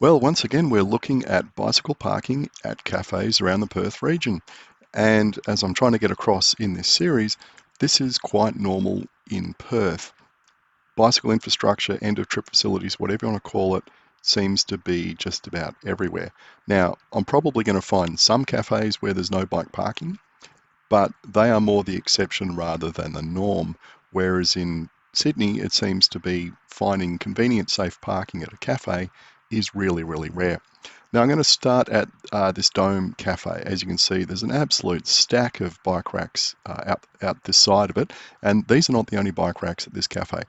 Well, once again, we're looking at bicycle parking at cafes around the Perth region. And as I'm trying to get across in this series, this is quite normal in Perth. Bicycle infrastructure, end of trip facilities, whatever you want to call it, seems to be just about everywhere. Now, I'm probably going to find some cafes where there's no bike parking, but they are more the exception rather than the norm. Whereas in Sydney, it seems to be finding convenient, safe parking at a cafe is really, really rare. Now I'm going to start at this Dome Cafe. As you can see, there's an absolute stack of bike racks out this side of it, and these are not the only bike racks at this cafe.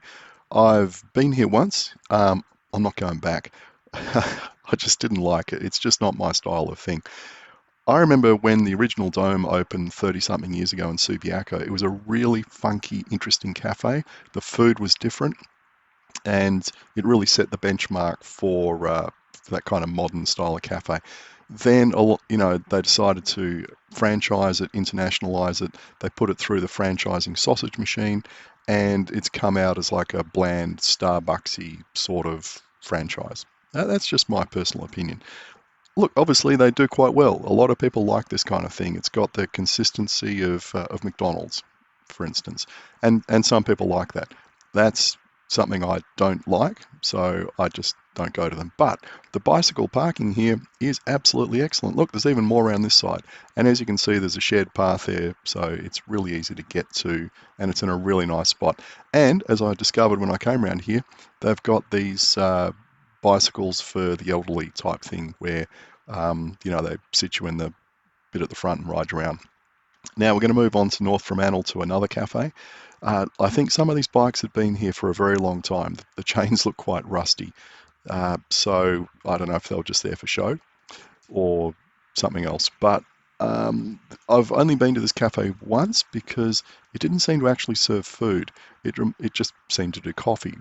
I've been here once. I'm not going back. I just didn't like it. It's just not my style of thing. I remember when the original Dome opened 30-something years ago in Subiaco. It was a really funky, interesting cafe. The food was different, and it really set the benchmark for that kind of modern style of cafe. Then, they decided to franchise it, internationalize it. They put it through the franchising sausage machine, and it's come out as like a bland, Starbucksy sort of franchise. That's just my personal opinion. Look, obviously they do quite well. A lot of people like this kind of thing. It's got the consistency of McDonald's, for instance, and some people like that. That's something I don't like, so I just don't go to them. But the bicycle parking here is absolutely excellent. Look, there's even more around this side, and as you can see, there's a shared path there, so it's really easy to get to, and it's in a really nice spot. And as I discovered when I came around here, they've got these bicycles for the elderly type thing where they sit you in the bit at the front and ride you around. Now we're going to move on to North Fremantle to another cafe. I think some of these bikes have been here for a very long time. The chains look quite rusty, so I don't know if they're just there for show or something else. But I've only been to this cafe once because it didn't seem to actually serve food. It just seemed to do coffee.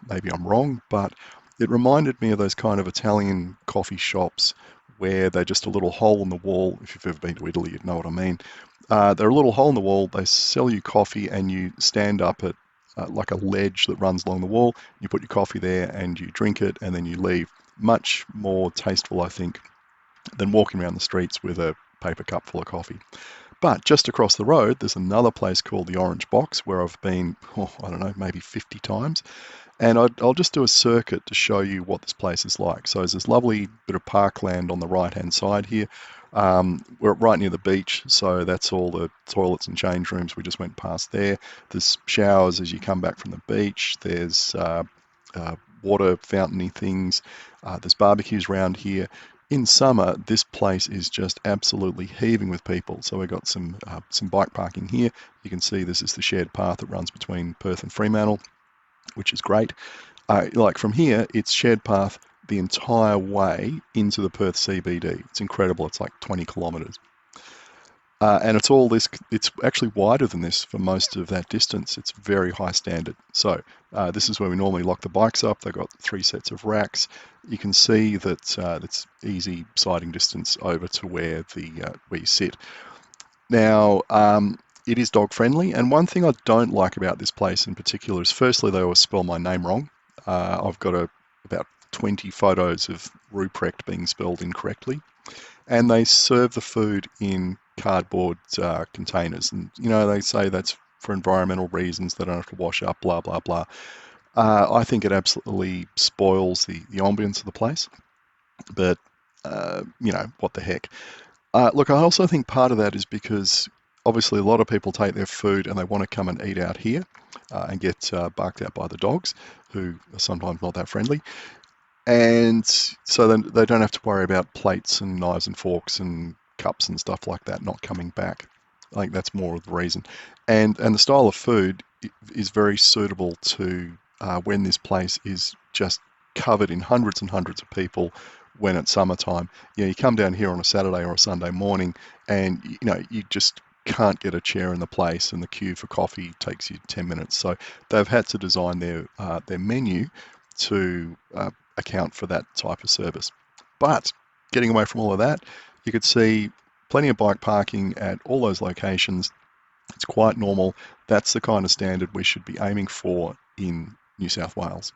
Maybe I'm wrong, but it reminded me of those kind of Italian coffee shops where they're just a little hole in the wall. If you've ever been to Italy, you'd know what I mean. They're a little hole in the wall. They sell you coffee, and you stand up at like a ledge that runs along the wall. You put your coffee there, and you drink it, and then you leave. Much more tasteful, I think, than walking around the streets with a paper cup full of coffee. But just across the road, there's another place called the Orange Box where I've been, I don't know, maybe 50 times. And I'll just do a circuit to show you what this place is like. So there's this lovely bit of parkland on the right-hand side here. We're right near the beach, so that's all the toilets and change rooms. We just went past there. There's showers as you come back from the beach. There's water fountainy things. There's barbecues around here. In summer, this place is just absolutely heaving with people. So we've got some bike parking here. You can see this is the shared path that runs between Perth and Fremantle, which is great. Like from here, it's shared path the entire way into the Perth CBD. It's incredible. It's like 20 kilometres. And it's actually wider than this for most of that distance. It's very high standard. So this is where we normally lock the bikes up. They've got 3 sets of racks. You can see that it's easy sighting distance over to where you sit. Now, it is dog friendly, and one thing I don't like about this place in particular is firstly they always spell my name wrong. I've got about 20 photos of Ruprecht being spelled incorrectly, and they serve the food in cardboard containers, and they say that's for environmental reasons. They don't have to wash up, blah blah blah. I think it absolutely spoils the ambience of the place, but what the heck. Look, I also think part of that is because obviously a lot of people take their food and they want to come and eat out here and get barked at by the dogs, who are sometimes not that friendly. And so then they don't have to worry about plates and knives and forks and cups and stuff like that not coming back. I think that's more of the reason. And the style of food is very suitable to when this place is just covered in hundreds and hundreds of people when it's summertime. You come down here on a Saturday or a Sunday morning and you just can't get a chair in the place, and the queue for coffee takes you 10 minutes. So they've had to design their menu to account for that type of service. But getting away from all of that, you could see plenty of bike parking at all those locations. It's quite normal. That's the kind of standard we should be aiming for in New South Wales.